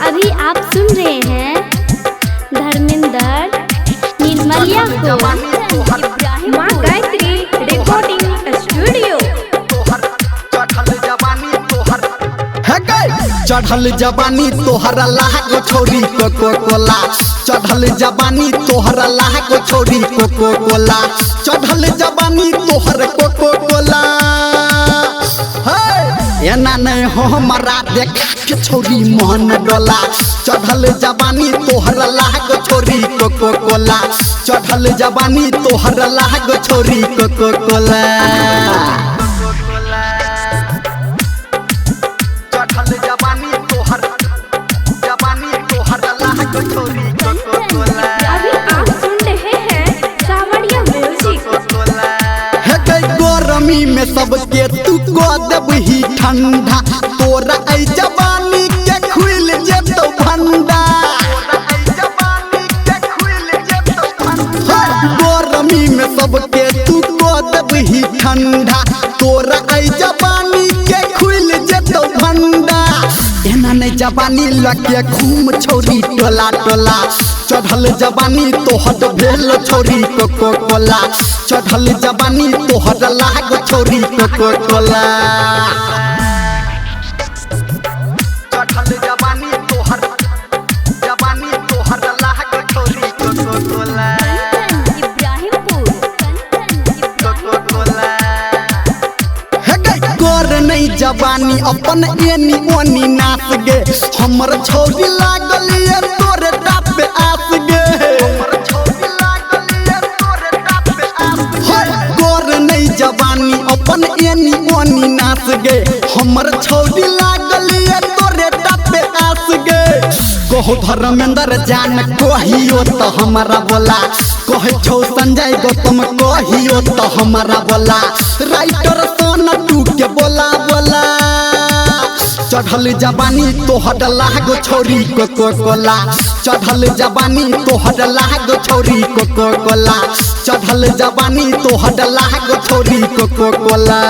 अभी आप सुन रहे हैं धर्मेंद्र निर्मलिया को माँ गायत्री रिकॉर्डिंग स्टूडियो। चढ़ल जवानी तोहरा लाग छोरी कोको कोला, चढ़ल जवानी तोहरा लाग छोरी कोको कोला, चढ़ल जवानी तोहर कोको कोला। एना नहीं हो हमारा देखा के छोरी मोहन डोला, चढ़ल जवानी तोहरा लाग छोरी कोको कोला, चढ़ल जवानी तोहरा लाग छोरी कोको कोला। अभी आप सुन रहे हैं सावरिया म्यूजिक। गरमी में सबके तू को देबही ठंडा, तोरा ऐ जवानी के खुल जेतो भंडा। गरमी में सबके तू को देबही ठंडा, तोरा ऐ जवानी के खुल जेतो भंडा। एना नहीं जवानी लगे घूम छोरी टोला टोला, चढ़ल जवानी तोहर भेल छोरी कोको कोला, चढ़ल जवानी तोहर लाग छोरी कोको कोला। चढ़ल जवानी तोहर लाग छोरी कोको कोला। कर नहीं जवानी अपन एनी ओनी नाच गे, हमर छोरी लागल ये तोरे टाप पे आस गे। कर नहीं जवानी अपन एनी ओनी नाच गे, हमर छोरी लागल ये तोरे टाप पे आस गे। कहो धर्मेंद्र जान कहियो तो हमारा बोला, कहे छौ संजय गौतम कहियो तो हमारा बोला, राइटर सोना तू के बोला बोला। चढ़ल जवानी तोहर लाग छोरी कोको कोला, चढ़ल जवानी तोहर लाग छोरी कोको कोला, चढ़ल जवानी तोहर लाग छोरी कोको कोला।